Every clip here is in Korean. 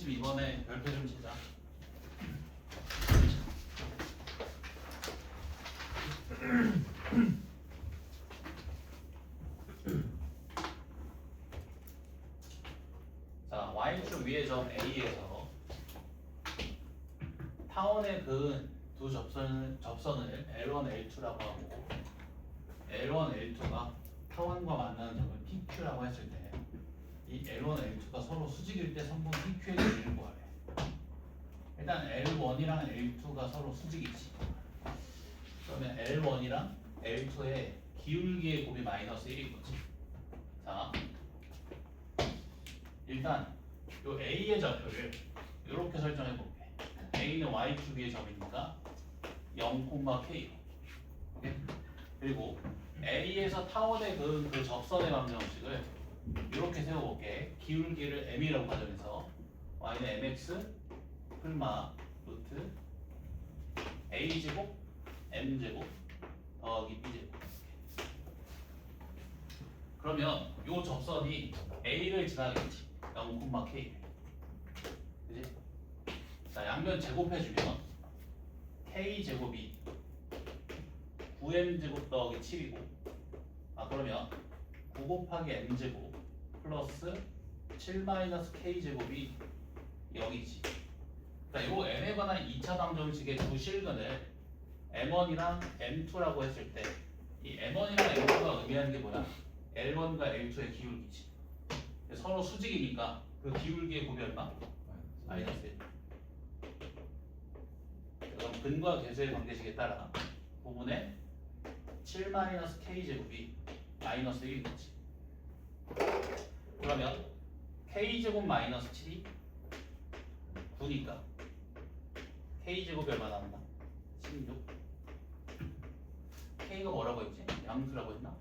좀 이번에 별표 좀 치자. 자, y축 위의 점 A에서 타원의 그 두 접선을 L1, L2라고 하고 L1, L2가 타원과 만나는 점을 PQ라고 했을 때 이 L1, L2가 서로 수직일 때 성분 PQ의 길이를 구하래. 일단 L1이랑 L2가 서로 수직이지. 그러면 L1이랑 L2의 기울기의 곱이 마이너스 1인 거지. 자, 일단 요 A의 좌표를 이렇게 설정해 볼게. A는 Y축 위의 점이니까 0,K. 그리고 A에서 타원의 그 접선의 방정식을 이렇게 세워볼게. 기울기를 M이라고 가정해서 Y는 MX 풀마 루트 A제곱 M제곱 더하기 B제곱. 그러면 이 접선이 A를 지나겠지. 0,K를. 그지? 자, 양면 제곱해주면 K제곱이 9M제곱 더하기 7이고 그러면 9 곱하기 M제곱 플러스 7 마이너스 K제곱이 0이지. 그러니까 요 M에 관한 2차 방정식의 두 실근을 M1이랑 M2라고 했을 때 이 M1이랑 M2가 의미하는 게 뭐야? L1과 L2의 기울기지. 서로 수직이니까 그 기울기의 곱이 얼마? 마이너스 1. 그럼 근과 계수의 관계식에 따라 부분에 7 마이너스 K제곱이 마이너스 1인 거지. 그러면 K제곱 마이너스 7이 9니까 K제곱이 얼마 나온다? 16. K가 뭐라고 했지? 양수라고 했나?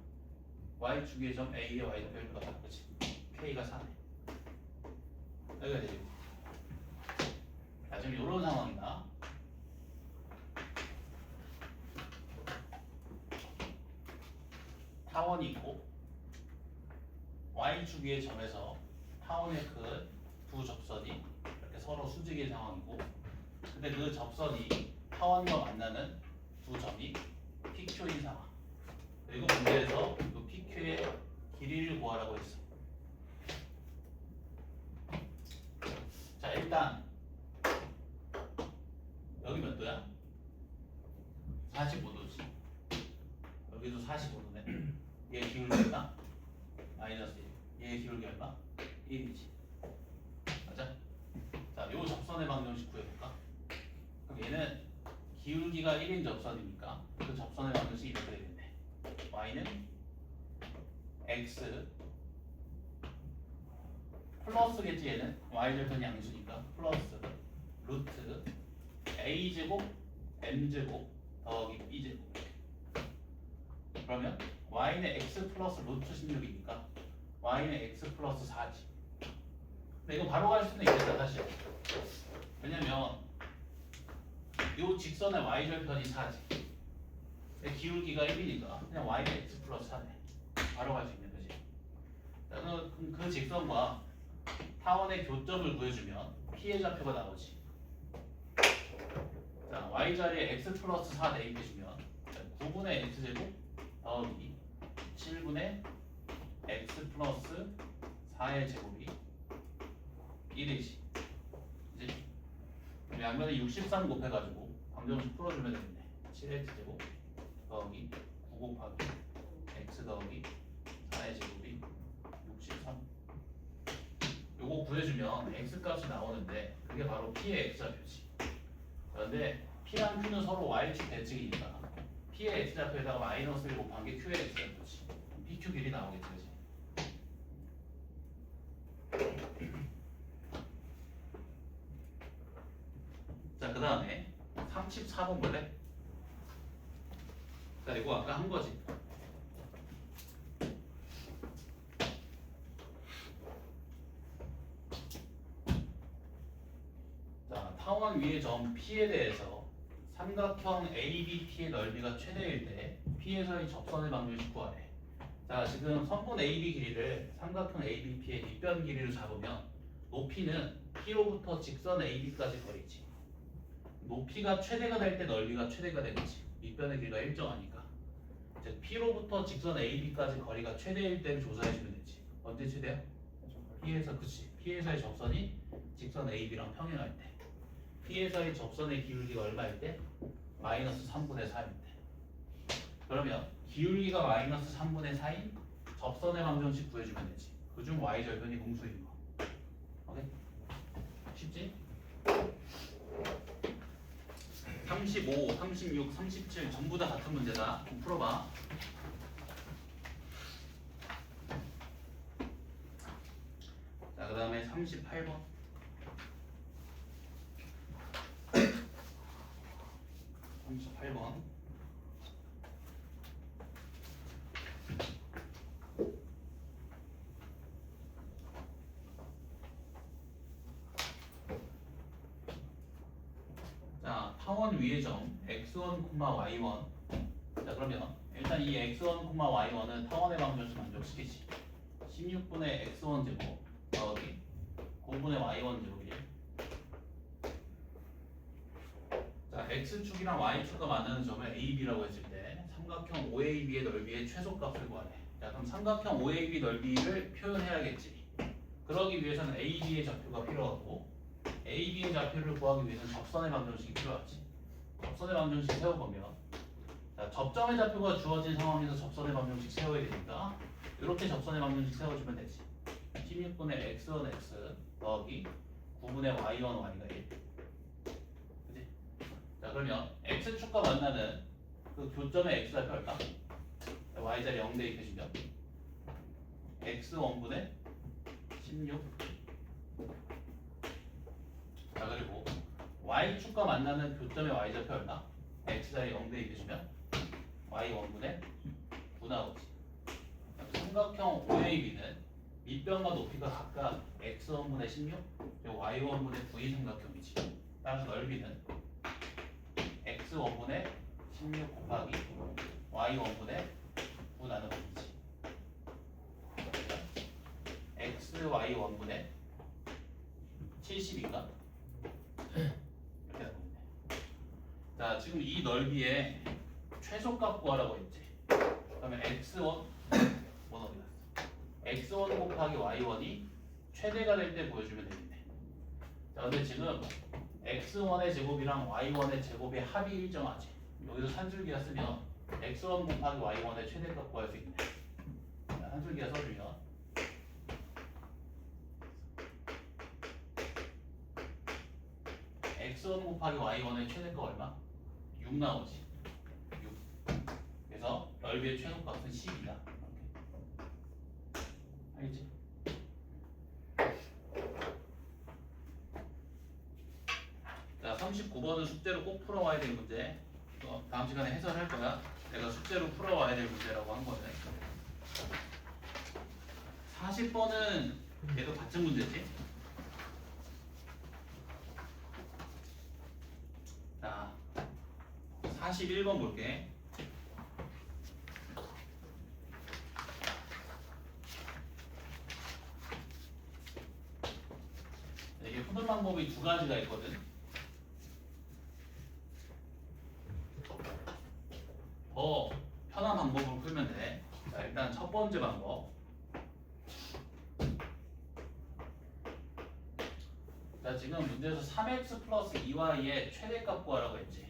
Y축 위의 점 A의 Y는 별표가 4. 그치? K가 4네. 여기가 되지. 자, 지금 이런 상황이다. 타원이 있고 Y축 위의 점에서 타원의 큰 두 접선이 이렇게 서로 수직인 상황이고 근데 그 접선이 타원과 만나는 두 점이 PQ인 상황. 그리고 문제에서 그 PQ의 길이를 구하라고 했어. 자, 일단 여기 몇 도야? 45도지. 여기도 45도네. 얘 기울기 얼마? 마이너스 1. 얘 기울기 얼마? 1이지. 맞아? 자, 요 접선의 방정식 구해볼까? 그럼 얘는 기울기가 1인 접선이니까 그 접선의 방정식이 이렇게 되겠네. Y는 X 플러스겠지. 얘는 Y절편 양수니까 플러스 루트 A제곱 M제곱 더하기 B제곱. 그러면 Y는 X 플러스 루트 16이니까 Y는 X 플러스 4지. 근데 이거 바로 갈 수는 있겠다 사실. 왜냐면 요 직선의 Y절편이 4지. 근데 기울기가 1이니까 그냥 Y는 X 플러스 4네. 바로 갈 수 있는 거지. 자, 그럼 그 직선과 타원의 교점을 구해주면 P의 좌표가 나오지. 자, Y 자리에 X 플러스 4 대입해주면 9분의 X제곱 더하기 7분의 X 플러스 4의 제곱이 1이지. 그치? 양면에 63 곱해가지고 방정식 풀어주면 되겠네. 7X제곱 더하기 9 곱하기 X 더하기 4의 제곱이 63. 요거 구해주면 X 값이 나오는데 그게 바로 P의 X좌표지. 그런데 P랑 Q는 서로 Y축 대칭이니까 P의 X좌표에다가 마이너스 1 곱한 게 Q의 X좌표지. PQ 길이 나오겠지. 그치? 자, 그 다음에 34번 볼래? 자, 이거 아까 한 거지. 자, 타원 위의 점 P에 대해서 삼각형 ABP의 넓이가 최대일 때 P에서의 접선의 방정식 구하래. 자, 지금 선분 AB 길이를 삼각형 ABP의 뒷변 길이로 잡으면 높이는 P로부터 직선 AB까지 거리지. 높이가 최대가 될 때 넓이가 최대가 되겠지. 밑변의 길이가 일정하니까. 즉 P로부터 직선 AB까지 거리가 최대일 때를 조사해주면 되지. 언제 최대야? P에서 그치. P에서의 접선이 직선 AB랑 평행할 때. P에서의 접선의 기울기가 얼마일 때? 마이너스 3분의 4일 때. 그러면 기울기가 마이너스 3분의 4인 접선의 방정식 구해주면 되지. 그중 y절편이 공수인 거. 오케이? 쉽지? 35, 36, 37 전부 다 같은 문제다. 좀 풀어봐. 자, 그 다음에 38번. 38번. 자, 타원 위의 점 x1, y1. 자, 그러면 일단 이 x1, y1은 타원의 방정식 만족시키지. 16분의 x1 제곱 더하기 9분의 y1 제곱이. 자, x축이랑 y축과 만나는 점을 AB라고 했을 때 삼각형 OAB의 넓이의 최소값을 구하래. 자, 그럼 삼각형 OAB 넓이를 표현해야겠지. 그러기 위해서는 AB의 좌표가 필요하고 AB의 좌표를 구하기 위해서는 접선의 방정식이 필요하지. 접선의 방정식 세워보면 자, 접점의 좌표가 주어진 상황에서 접선의 방정식 세워야 되니까 이렇게 접선의 방정식 세워주면 되지. 16분의 x1 x 더하기 9분의 y1 y가 1. 그치? 자, 그러면 x축과 만나는 그 교점의 x좌표 할까? y자리 0 대입해주면 x1분의 16. 자, 그리고 y축과 만나는 교점의 y좌표 얼마? x자리 0 대입해주면 y1분의 9 나오지. 삼각형 OAB는 밑변과 높이가 각각 x1분의 16 그리고 y1분의 9의 삼각형이지. 따라서 넓이는 x1분의 16 곱하기 y1분의 9 나누기지. xy1분의 70인가? 이렇게 나오네. 자, 지금 이 넓이의 최소값 구하라고 했지. 그러면 x1 뭐 어디 갔어? x1 곱하기 y1이 최대가 될 때 보여주면 되겠네. 자, 근데 지금 x1의 제곱이랑 y1의 제곱의 합이 일정하지. 여기서 산술기가 쓰면 x1 곱하기 y1의 최대값 구할 수 있네. 자, 산술기가 써주면 x1 곱하기 y1의 최대값 얼마? 6 나오지. 6. 그래서 넓이의 최소값은 10이다. 알겠지? 자, 39번은 숙제로 꼭 풀어와야 될 문제. 다음 시간에 해설할 거야. 내가 숙제로 풀어와야 될 문제라고 한 거는. 40번은 얘도 같은 문제지. 자, 41번 볼게. 이게 푸는 방법이 두 가지가 있거든. 더 편한 방법으로 풀면 돼. 자, 일단 첫 번째 방법. 자, 지금 문제에서 3x 플러스 2y의 최대값 구하라고 했지.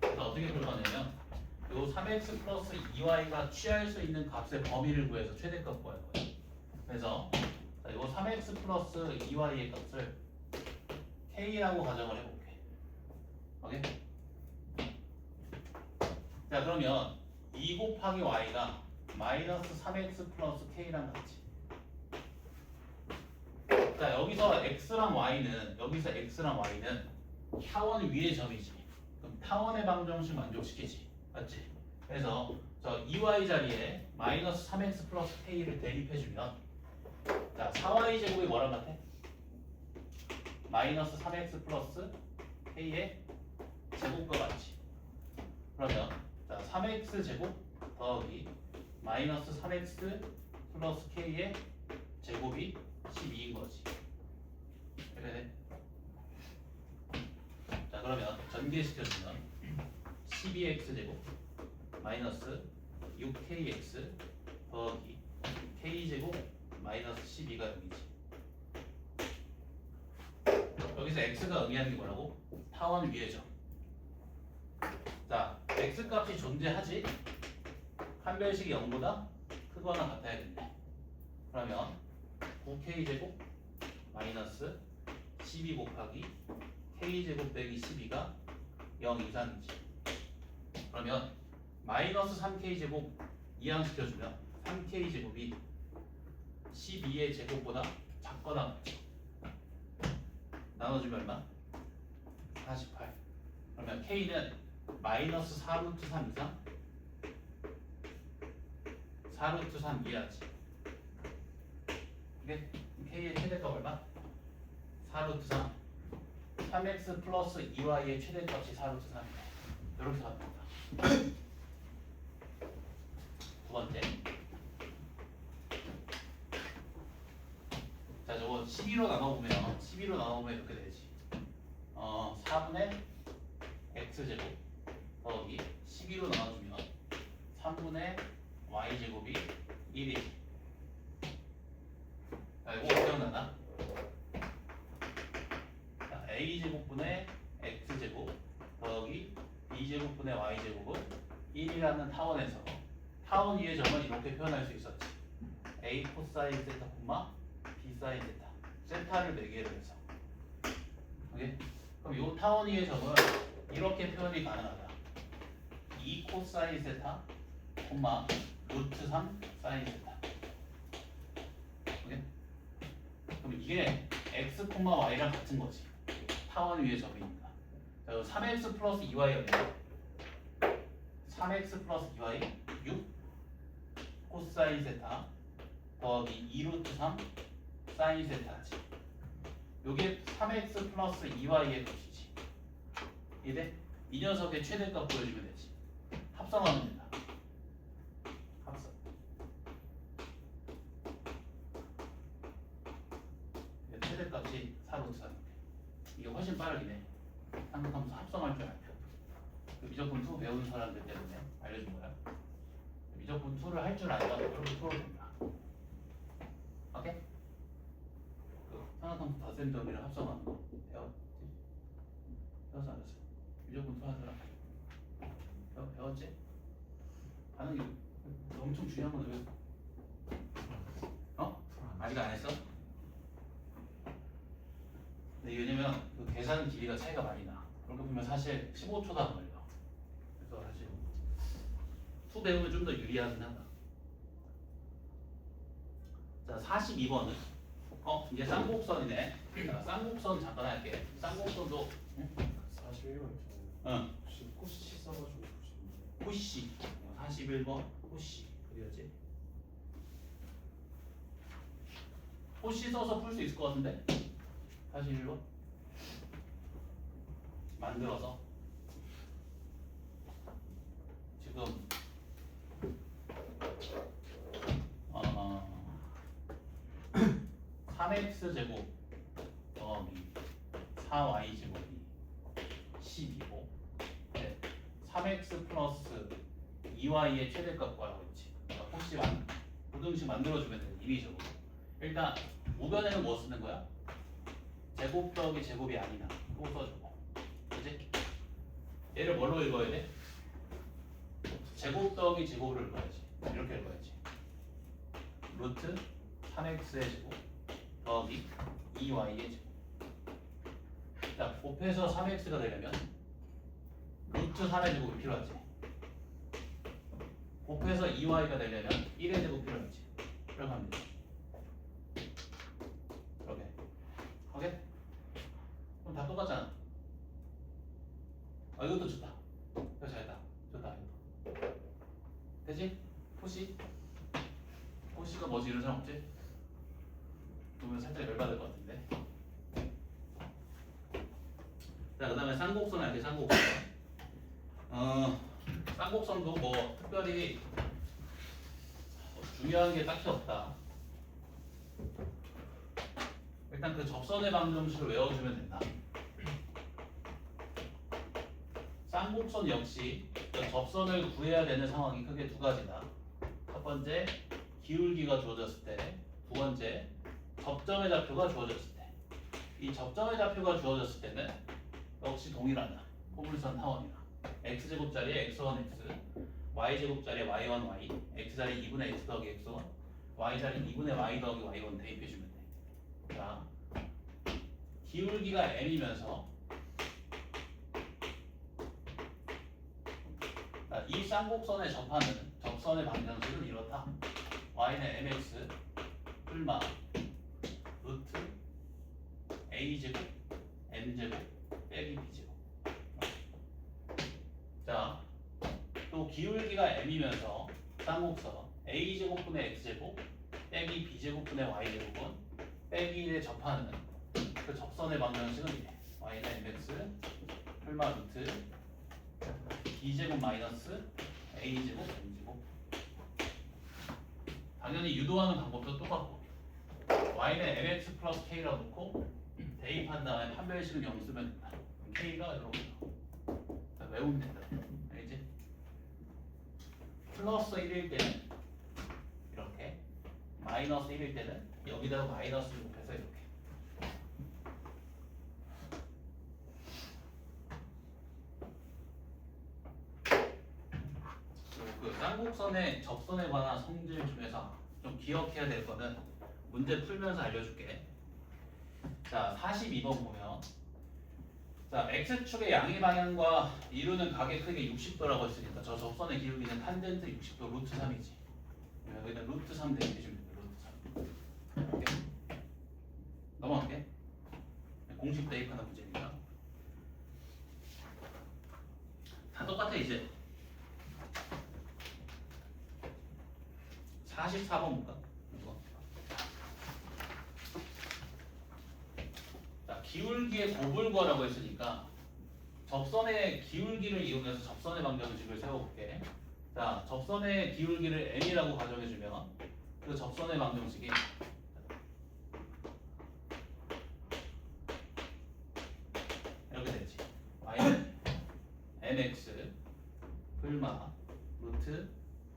그래서 어떻게 풀 거냐면 요 3x 플러스 2y가 취할 수 있는 값의 범위를 구해서 최대값 구할 거야. 그래서 자, 요 3x 플러스 2y의 값을 k라고 가정을 해볼게. 오케이? 자, 그러면 2 곱하기 y가 마이너스 3x 플러스 k랑 같지. 자, 여기서 x랑 y는 타원 위의 점이지. 그럼 타원의 방정식 만족시키지. 맞지? 그래서 저 2y 자리에 마이너스 3x 플러스 k를 대입해주면 자, 4y 제곱이 뭐랑 같아? 마이너스 3x 플러스 k의 제곱과 같지. 그러면 자, 3x 제곱 더하기 마이너스 3x 플러스 k의 제곱이 12인 거지. 그래 돼. 자 그러면 전개시켜주면 12x제곱 마이너스 6kx 더하기 k제곱 마이너스 12가 0이지. 여기서 x가 의미하는 게 뭐라고? 타원 위에죠. 자 x 값이 존재하지 판별식이 0보다 크거나 같아야겠네. 그러면 9k제곱 마이너스 12 곱하기 k제곱 빼기 12가 0 이상이지. 그러면 마이너스 3k제곱 이항시켜주면 3k제곱이 12의 제곱보다 작거나 같죠. 나눠주면 얼마? 48. 그러면 k는 마이너스 4루트 3 이상 4루트 3 이하지. 이게 k의 최대값 얼마? 4루트 3. 3x 플러스 2y의 최대값이 4루트 3이다. 이렇게 갑니다. 두 번째. 자, 저거 12로 나눠보면 이렇게 되지. 4분의 x제곱 더하기 12로 나눠주면 3분의 y제곱이 1이지. 자, 이거 기억나나? 자, a제곱분의 x제곱 더하기 b제곱분의 y제곱은 1이라는 타원에서 타원 위의 점을 이렇게 표현할 수 있었지. a 코사인 세타 콤마 b 사인 세타 세타를 매개로 해서. 오케이? 그럼 이 타원 위의 점은 이렇게 표현이 가능하다. 2 코사인 세타 콤마 루트 3 사인 세타. 오케이? 그럼 이게 x 콤마 y랑 같은 거지. 타원 위의 점이니까. 자, 3x 플러스 2y였네. 3x 플러스 2y 6 코사인 세타 더하기 2루트 3 사인 세타지. 요게 3x 플러스 2y의 값이지. 이래? 이 녀석의 최대값 보여주면 되지. 합성하면 된다. 합성. 최대값이 4루트 3. 이게 훨씬 빠르긴 해. 삼각함수 합성할 줄 알면. 미적분 2 배운 사람들 때문에 알려준 거야. 미적분 2를 할 줄 알면 이렇게 풀어도 된다. 오케이? 그 삼각함수 닷셈 정리를 합성하는 거 배웠지? 배웠어 안 배웠어? 미적분 2 하더라. 배웠지? 반응이 엄청 중요한 건데 왜? 아직 안 했어? 근데 왜냐면 그 계산 길이가 차이가 많이 나. 그렇게 보면 사실 15초도 안 걸려. 그래서 사실 투 배우면 좀 더 유리하긴 하다. 자, 42번은 이제 쌍곡선이네. 자, 쌍곡선 잠깐 할게. 쌍곡선도 41번 응. 혹시 꽃이 써가지고 보시는데 호시 41번 호시 어디였지? 호시 써서 풀 수 있을 것 같은데? 41번 만들어서 지금 3x 제곱 더하기 4y 제곱이 12고 3x 플러스 2y의 최대값 구하라고 했지. 그러니까 혹시 부등식 만들어주면 돼. 임의적으로. 일단 우변에는 뭐 쓰는 거야? 제곱 더하기 제곱이 아니나 또 써주고. 그치? 얘를 뭘로 읽어야 돼? 제곱 더하기 제곱을 읽어야지. 이렇게 읽어야지. 루트 3x의 제곱 더하기 2y의 제곱. 자, 곱해서 3x가 되려면 루트 3의 제곱이 필요하지. 곱해서 2y가 되려면 1의 제곱 필요하지. 이렇게 하면 돼. 이렇게. 오케이? 그럼 다 똑같잖아. 이것도 좋다. 이거 잘했다. 좋다. 이거. 되지? 호시? 호시가 뭐지? 이런 사람 없지? 그러면 살짝 열받을 것 같은데. 자, 그 다음에 쌍곡선 할게. 쌍곡선. 쌍곡선도 뭐 특별히 중요한 게 딱히 없다. 일단 그 접선의 방정식을 외워주면 된다. 쌍곡선 역시 그 접선을 구해야 되는 상황이 크게 두 가지다. 첫 번째, 기울기가 주어졌을 때. 두 번째, 접점의 좌표가 주어졌을 때. 이 접점의 좌표가 주어졌을 때는 역시 동일하다. 포물선 타원이다. x제곱자리에 x1 x, y제곱자리에 y1 y, x자리 2분의 x 더하기 x1, y자리 2분의 y 더하기 y1 대입해주면 돼. 자, 기울기가 m이면서 이 쌍곡선에 접하는 접선의 방정식은 이렇다. y는 mx 풀마 루트 a제곱 m제곱 빼기 b제곱. 자, 또 기울기가 m이면서 쌍곡선 a제곱분의 x제곱 빼기 b제곱분의 y제곱은 빼기 1에 접하는 그 접선의 방정식은 이래. y는 mx 풀마 루트 b제곱 마이너스 a제곱 m제곱. 당연히 유도하는 방법도 똑같고 y는 mx 플러스 k라고 놓고 대입한 다음에 판별식을 0 쓰면 된다. 그럼 k가 이렇게 나와. 외우면 된다. 알겠지? 플러스 1일 때는 이렇게, 마이너스 1일 때는 여기다가 마이너스를 곱해서 이렇게. 그 쌍곡선의 접선에 관한 성질 중에서 좀 기억해야 될 거는 문제 풀면서 알려줄게. 자, 42번 보면, 자, x축의 양의 방향과 이루는 각의 크기 60도라고 했으니까 저 접선의 기울기는 탄젠트 60도 루트 3이지. 여기다 루트 3 대입해주면 돼. 루트 3. 오케이. 넘어갈게. 공식 대입하는 문제니까. 다 똑같아 이제. 44번 볼까? 이거. 자, 기울기의 곱을 구하라고 했으니까 접선의 기울기를 이용해서 접선의 방정식을 세워볼게. 자, 접선의 기울기를 m이라고 가정해주면 그 접선의 방정식이 이렇게 되지. y는 mx 풀마 루트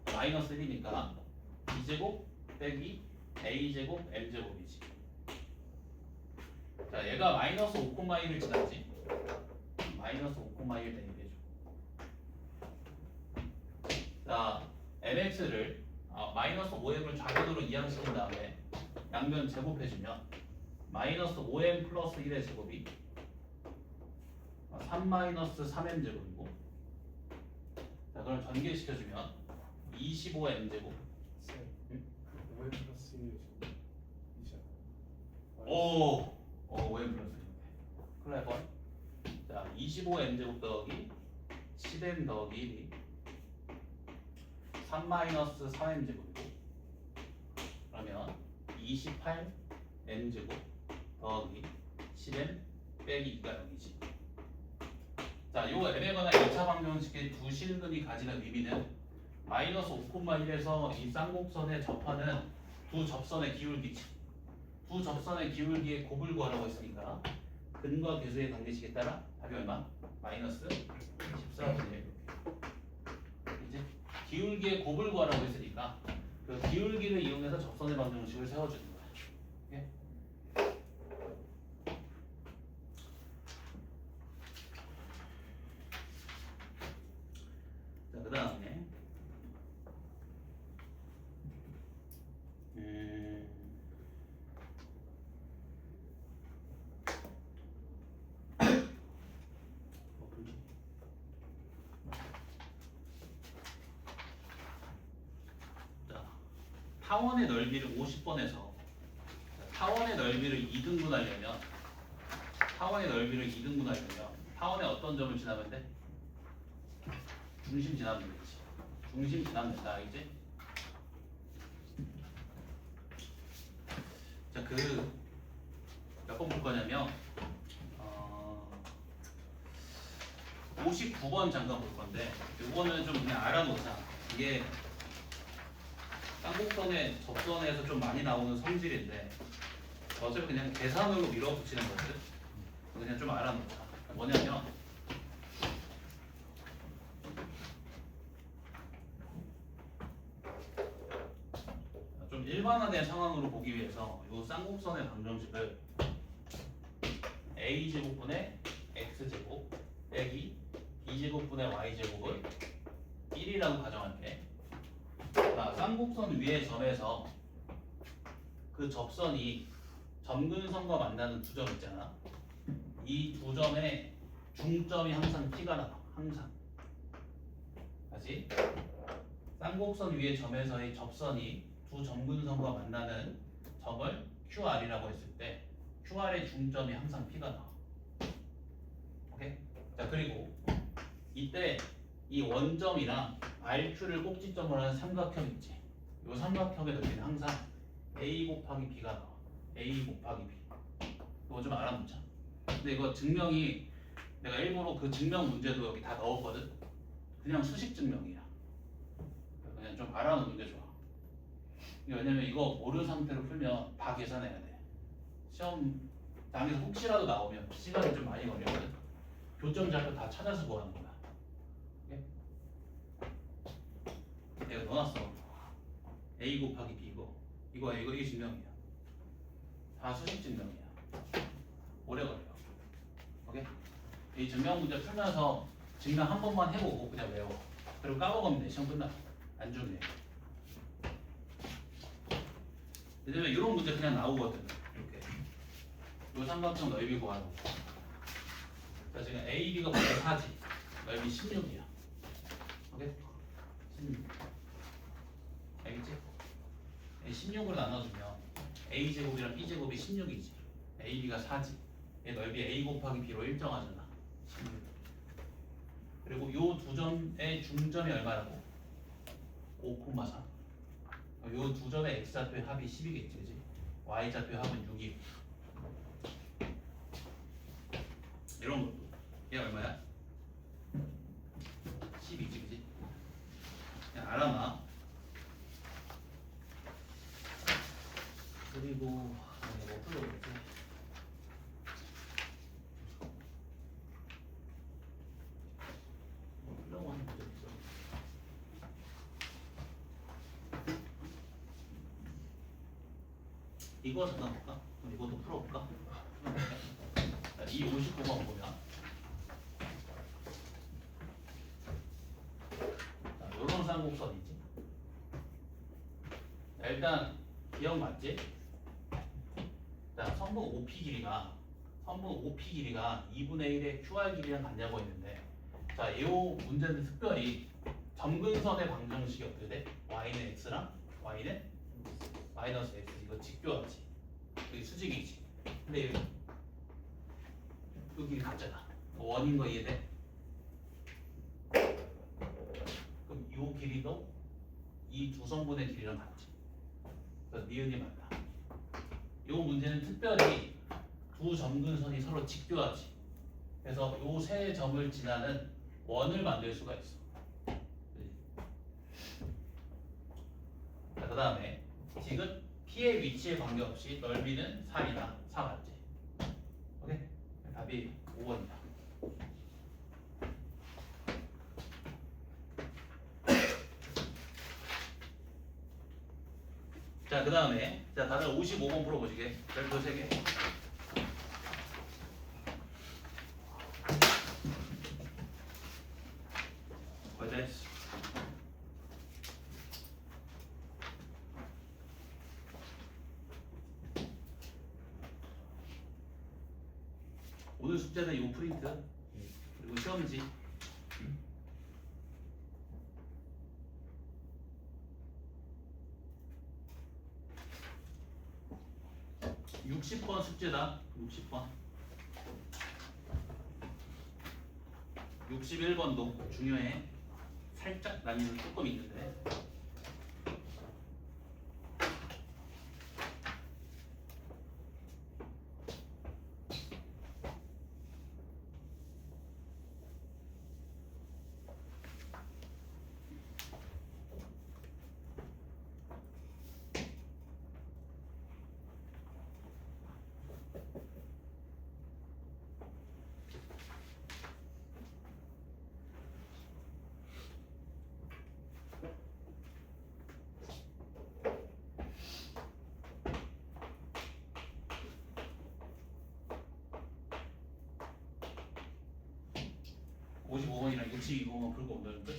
마이너스 1이니까 b제곱 빼기 a제곱 m제곱이지. 자, 얘가 마이너스 5,1을 지났지. 마이너스 5,1 대입해줘. 자, mx를 마이너스 5m을 좌변으로 이항시킨 다음에 양변 제곱해주면 마이너스 5m 플러스 1의 제곱이 3 마이너스 3m 제곱이고, 자, 그럼 전개시켜주면 25m 제곱. 쌤, 5m 플러스 1이죠. 오, 5m 플러스 1. 클레버. 자, 25m 제곱 더하기 10m 더하기 1이 3 마이너스 4m 제곱이고, 그러면 28m 제곱 더하기 10m 빼기 2가 0이지. 자, 요 m에 관한 2차 방정식의 두 실근이 가지는 의미는 마이너스 5,1에서 이 쌍곡선에 접하는 두 접선의 기울기지. 두 접선의 기울기의 곱을 구하라고 했으니까 근과 계수의 관계식에 따라 답이 얼마? 마이너스 14분의 1. 이제 기울기의 곱을 구하라고 했으니까 그 기울기를 이용해서 접선의 방정식을 세워주는 거야. 오케이? 자, 그 다음에 타원의 넓이를 50번에서 타원의 넓이를 2등분하려면 타원의 어떤 점을 지나면 돼? 중심 지나면 되지. 중심 지나면 된다, 알겠지? 자, 그 몇 번 볼 거냐면 59번 잠깐 볼 건데, 이거는 좀 그냥 알아놓자. 이게 쌍곡선의 접선에서 좀 많이 나오는 성질인데, 어차피 그냥 계산으로 밀어붙이는 거거든. 그냥 좀 알아놓자. 뭐냐면 좀 일반화된 상황으로 보기 위해서 이 쌍곡선의 방정식을 a제곱분의 x제곱 빼기 b제곱분의 y제곱을 1이라고 가정할게. 자, 쌍곡선 위의 점에서 그 접선이 점근선과 만나는 두 점 있잖아. 이 두 점의 중점이 항상 P가 나와. 항상. 다시 쌍곡선 위의 점에서의 접선이 두 점근선과 만나는 점을 QR이라고 했을 때 QR의 중점이 항상 P가 나와. 오케이? 자, 그리고 이때 이 원점이랑 RQ를 꼭지점으로 하는 삼각형 있지. 이 삼각형의 넓이는 항상 A 곱하기 B가 나와. A 곱하기 B. 이거 좀 알아놓자. 근데 이거 증명이 내가 일부러 그 증명 문제도 여기 다 넣었거든. 그냥 수식 증명이야. 그냥 좀 알아놓는 게 좋아. 왜냐면 이거 모르는 상태로 풀면 다 계산해야 돼. 시험 당에서 혹시라도 나오면 시간이 좀 많이 걸리거든. 교점 좌표 다 찾아서 구하는 거야. 오케이? 내가 넣어놨어. A 곱하기 B 이거 이게 증명이야. 다 수식 증명이야. 오래 걸려. 오케이? 이 증명 문제 풀면서 증명 한 번만 해보고 그냥 외워. 그리고 까먹으면 돼. 시험 끝나. 안 중요해. 왜냐면 이런 문제 그냥 나오거든. 이렇게. 요 삼각형 넓이 구하는 거. 자, 지금 AB가 먼저 4지. 넓이 16이야. 오케이? 16. 알겠지? 16으로 나눠주면 A제곱이랑 B제곱이 16이지. AB가 4지. 얘 넓이 A 곱하기 B로 일정하잖아. 16. 그리고 요 두 점의 중점이 얼마라고? 5,4. 요 두 점의 X좌표의 합이 10이겠지. 그지? Y좌표의 합은 6이. 이런 것도. 얘 얼마야? 12지. 그지? 그냥 알아놔. 그리고 뭐 풀어볼게. 풀려고 하는 문제 있어. 이거 잠깐 볼까? 그럼 이것도 풀어볼까? 이 59번 보면 요런 쌍곡선이지. 자, 일단 기억 맞지? 자, 선분 OP 길이가 2분의 1의 QR 길이랑 같냐고 했는데, 자, 이 문제는 특별히 점근선의 방정식이 어떻게 돼? y는 x랑 y는 마이너스 x. 이거 직교하지. 여기 수직이지. 근데 이 길이 같잖아. 원인 거 이해돼? 그럼 이 길이도 이 두 성분의 길이랑 같지. 그래서 니은이 맞다. 이 문제는 특별히 두 점근선이 서로 직교하지. 그래서 이 세 점을 지나는 원을 만들 수가 있어. 자, 그 다음에 지금 P의 위치에 관계없이 넓이는 4이다. 4 맞지? 오케이? 답이 5번이다. 자, 그 다음에 자, 다들 55번 풀어보시게. 별표 3개. 거의 다 했어. 오늘 숙제는 이 프린트 그리고 시험지. 60번 숙제다. 60번. 61번도 중요해. 살짝 난이도 조금 있는데. 55번이랑 62번만 풀고 온다는 뜻?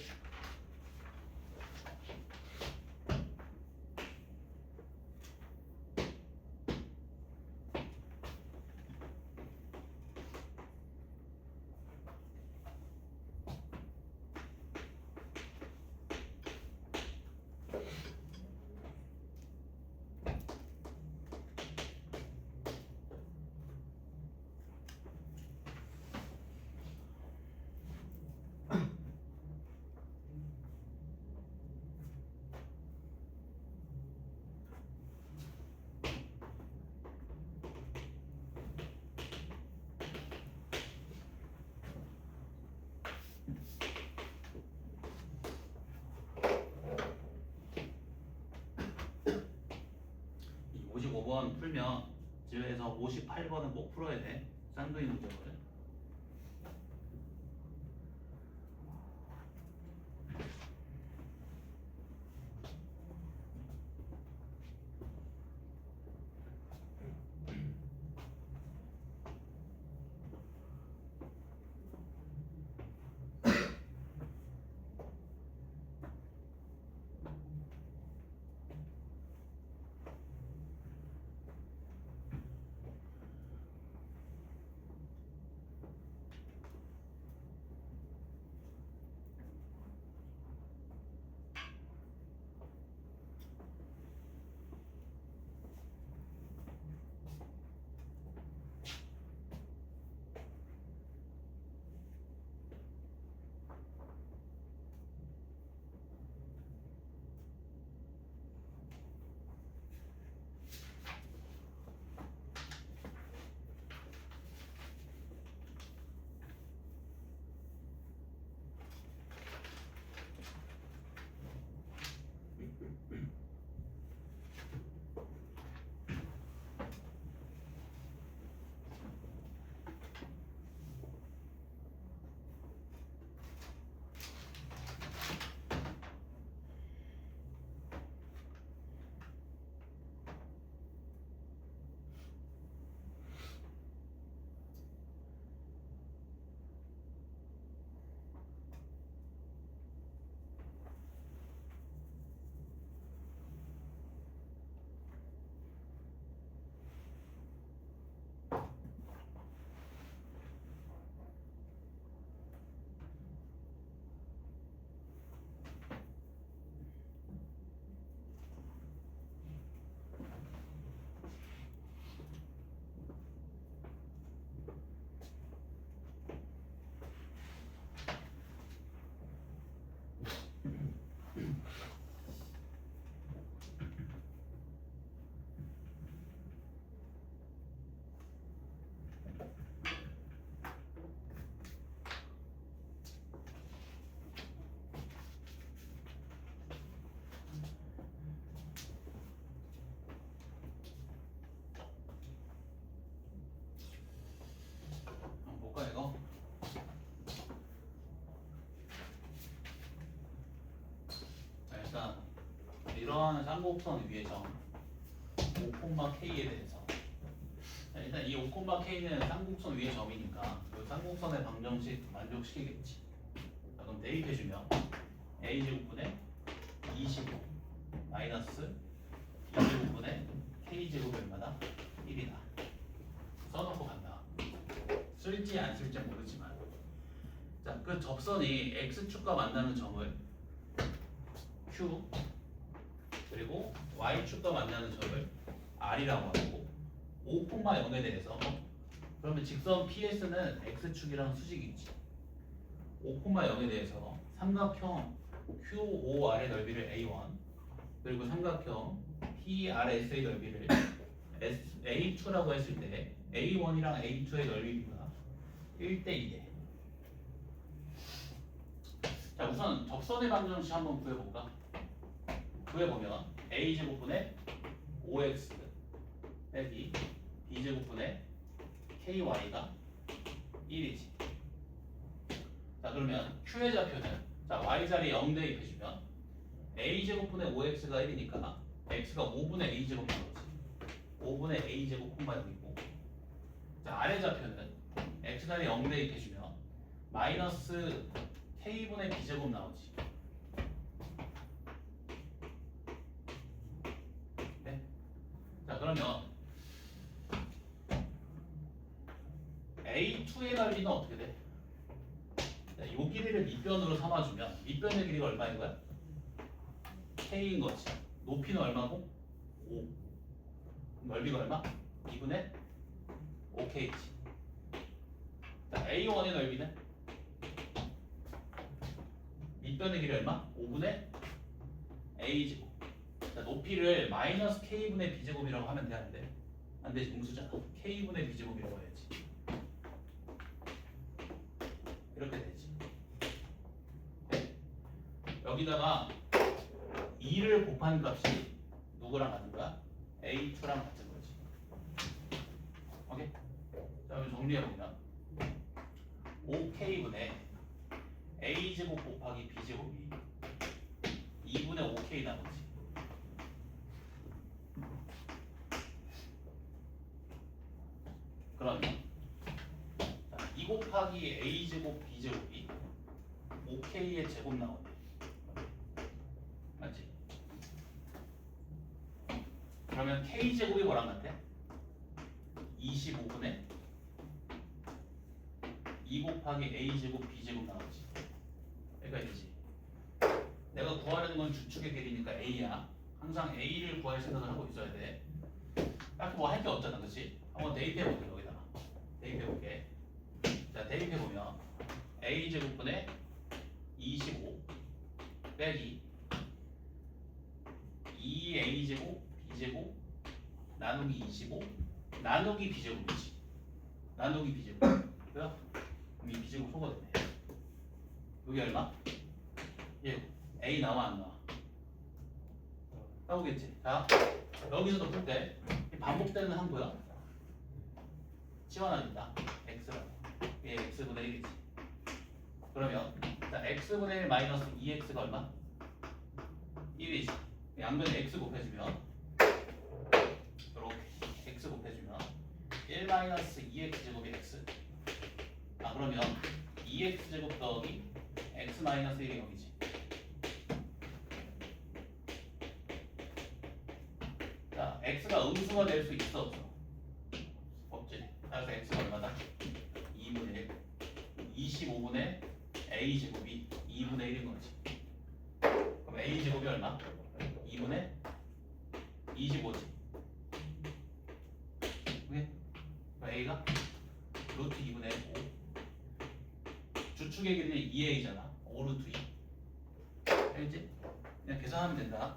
이 55번 풀면 집에서 58번은 꼭 풀어야 돼. 쌍둥이 문제거든. 한번 볼까 이거? 자, 일단 이러한 쌍곡선 위의 점 5,K에 대해서 자, 일단 이 5,K는 쌍곡선 위의 점이니까 이 쌍곡선의 방정식 만족시키겠지. 자, 그럼 대입해주면 A제곱분의 25 마이너스 B제곱분의 K제곱 얼마다? 1이다. 써놓고 간다. 쓸지 안 쓸지 모르지만 자, 그 접선이 X축과 만나는 점을 Q 그리고 Y축과 만나는 점을 R이라고 하고 5,0에 대해서 그러면 직선 PS는 X축이랑 수직이 있지. 5,0에 대해서 삼각형 QOR의 넓이를 A1 그리고 삼각형 PRS의 넓이를 A2라고 했을 때 A1이랑 A2의 넓이가 1대2대. 자, 우선 접선의 방정식 한번 구해볼까? 구해보면 A제곱분의 5X 빼기 B제곱분의 KY가 1이지. 자, 그러면 Q의 좌표는 자, Y자리에 0 대입해주면 A제곱분의 5X가 1이니까 X가 5분의 A제곱 나오지. 5분의 A제곱 콤마 0이고 자, 아래 좌표는 X자리에 0 대입해주면 마이너스 k분의 b제곱 나오지. 네? 자 그러면 A2의 넓이는 어떻게 돼? 자, 요 길이를 밑변으로 삼아주면 밑변의 길이가 얼마인 거야? k인 거지. 높이는 얼마고? 5. 넓이가 얼마? 2분의 5k지. 자, A1의 넓이는 밑변의 길이 얼마? 5분의 A제곱. 자, 높이를 마이너스 K분의 B제곱이라고 하면 되는데 안 되지, 음수잖아. K분의 B제곱이라고 해야지. 이렇게 되지. 네. 여기다가 2를 곱한 값이 누구랑 같은 거야? A2랑 같은 거지. 오케이? 자, 여기 정리해보면 5K분의 A제곱 곱하기 B제곱이 2분의 5K 나오지. 그러면 2 곱하기 A제곱 B제곱이 5K의 제곱 나오네. 맞지? 그러면 K제곱이 뭐랑 같아? 25분의 2 곱하기 A제곱 B제곱 나오지. 그러니까 이지. 내가 구하려는 건 주축의 길이니까 A야. 항상 A를 구할 생각을 하고 있어야 돼. 딱히 뭐 할 게 없잖아, 그렇지? 한번 대입해볼게. 여기다가 대입해볼게. 자, 대입해보면 A제곱분의 25 빼기 2A제곱 B제곱 나누기 25 나누기 B제곱이지. 나누기 B제곱. 그래요? 그럼 이 B제곱 소거되네. 여기 얼마? 예, A 나와 안 나와? 나오겠지. 자, 여기서도 풀 때 반복되는 항구야. 치환하니까 x라고. 이게 x분의 1이지. 그러면 자, x분의 1 마이너스 2x가 얼마? 1이지. 양변에 x 곱해주면 이렇게 x 곱해주면 1 마이너스 2x 제곱이 x. 아 그러면 2x 제곱 더하기 x 마이너스 1이 0이지. 자, x가 음수가 될 수 있어 없어? 없지. 그래서 x가 얼마다? 2분의 1. 25분의 a 제곱이 2분의 1인 거지. 그럼 a 제곱이 얼마? 2분의 25지. 오케이? 그럼 a가 루트 2분의 5. 주축의 길이는 2a잖아. 5 루트 2. 알겠지? 그냥 계산하면 된다.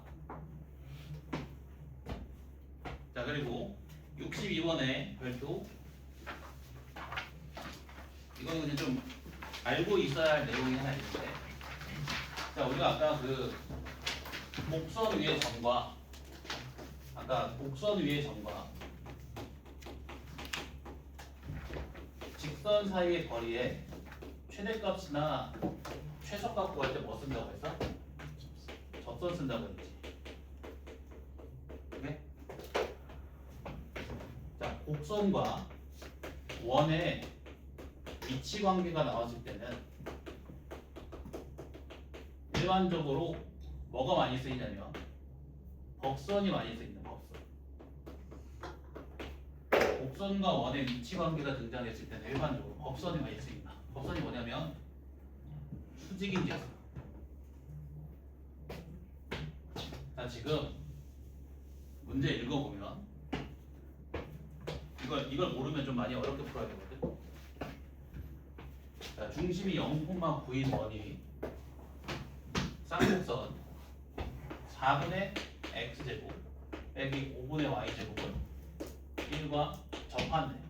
자, 그리고 62번에 별도. 이거는 그냥 좀 알고 있어야 할 내용이 하나 있는데, 자, 우리가 아까 그 곡선 위의 점과 직선 사이의 거리에 최대값이나 최소값 구할 때 뭐 쓴다고 했어? 접선 쓴다고 했지. 네? 자, 곡선과 원의 위치 관계가 나왔을 때는 일반적으로 뭐가 많이 쓰이냐면 법선이 많이 쓰인다. 법선. 곡선과 원의 위치 관계가 등장했을 때는 일반적으로 법선이 많이 쓰인다. 법선이 뭐냐면 수직인지였어. 자, 지금 문제 읽어보면 이걸 모르면 좀 많이 어렵게 풀어야 되거든. 자, 중심이 0,9인 원이 쌍곡선 4분의 x제곱 빼기 5분의 y제곱은 1과 접하네.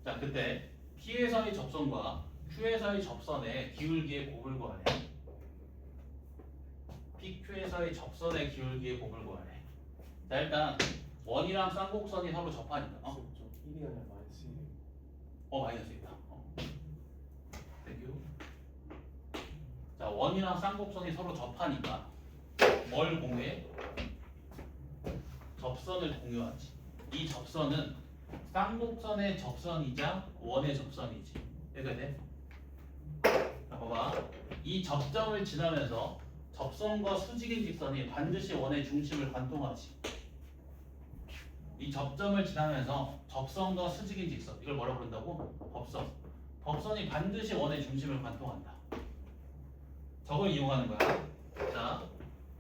자, 그때 P에서의 접선과 Q에서의 접선의 기울기의 곱을 구하래. PQ에서의 접선의 기울기의 곱을 구하래. 자, 일단 원이랑 쌍곡선이 서로 접하니까 1이 아니라 마이너스 1. 마이너스 있다. 땡큐. 자, 원이랑 쌍곡선이 서로 접하니까 뭘 공유해? 접선을 공유하지. 이 접선은 쌍곡선의 접선이자 원의 접선이지. 이해가 돼? 자, 봐봐. 이 접점을 지나면서 접선과 수직인 직선이 반드시 원의 중심을 관통하지. 이 접점을 지나면서 접선과 수직인 직선, 이걸 뭐라 부른다고? 법선. 법선이 반드시 원의 중심을 관통한다. 저걸 이용하는 거야. 자,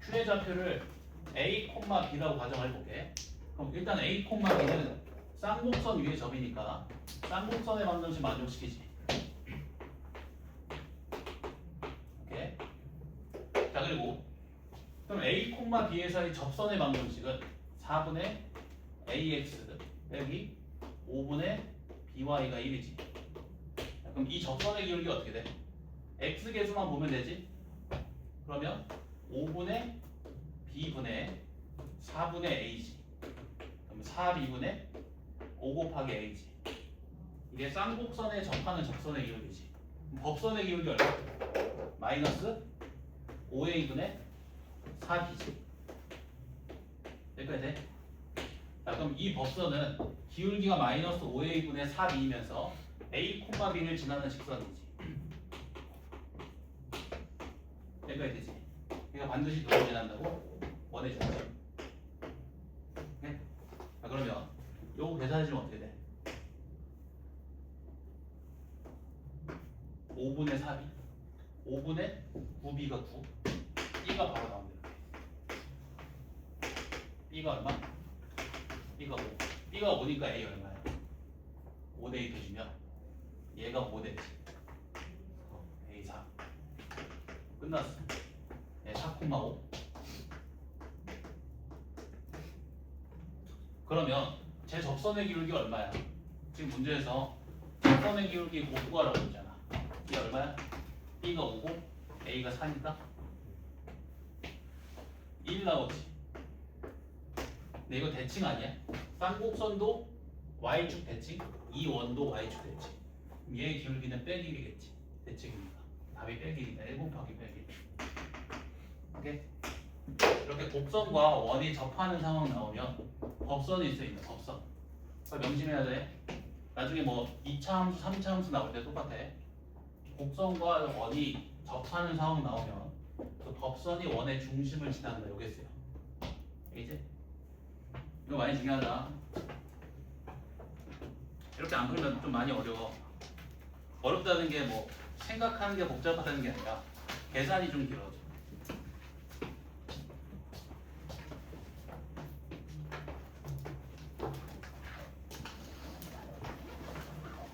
Q의 좌표를 A, B라고 가정을 해볼게. 그럼 일단 A, B는 쌍곡선 위의 점이니까 쌍곡선의 방정식 만족시키지. 오케이. 자, 그리고 그럼 A, B의 사이 접선의 방정식은 4분의 AX 빼기 5분의 BY가 1이지. 그럼 이 접선의 기울기 어떻게 돼? X 계수만 보면 되지? 그러면 5분의 B분의 4분의 A지. 그럼 4B분의 5 곱하기 A지. 이게 쌍곡선에 접하는 접선의 기울기지. 그럼 법선의 기울기 얼마? 마이너스 5A분의 4B지. 여기까지 돼? 자, 그럼 이 법선은 기울기가 마이너스 5A분의 4B이면서 A, B를 지나는 직선이지. 여기까지 되지. 그러니까 반드시 누굴 지난다고? 원의 중심. 네? 자, 그러면 요거 계산해주면 어떻게 돼? 5분의 4B 5분의 9B가 9 B가 바로 나온다. B가 얼마? B가 5 B가 5니까 A 얼마야? 5대2 해주면 얘가 5대지. A 4 끝났어. 얘 4,5 그러면 제 접선의 기울기 얼마야? 지금 문제에서 접선의 기울기 곱구하라고 했잖아. 이게 얼마야? B가 5고 A가 4니까 1 나오지. 근데 이거 대칭 아니야? 쌍곡선도 Y축 대칭, 이 원도 Y축 대칭. 그럼 얘의 기울기는 빼기 1이겠지. 대칭이니까. 답이 빼기 1이다. 1 곱하기 빼기 1. 오케이? 이렇게 곡선과 원이 접하는 상황 나오면 법선이 있어 있는 법선. 명심해야 돼. 나중에 뭐 2차 함수, 3차 함수 나올 때 똑같아. 곡선과 원이 접하는 상황 나오면 그 법선이 원의 중심을 지나는다. 요겠어요. 이제 이거 많이 중요하다. 이렇게 안 풀면 좀 많이 어려워. 어렵다는 게 뭐 생각하는 게 복잡하다는 게 아니라 계산이 좀 길어져.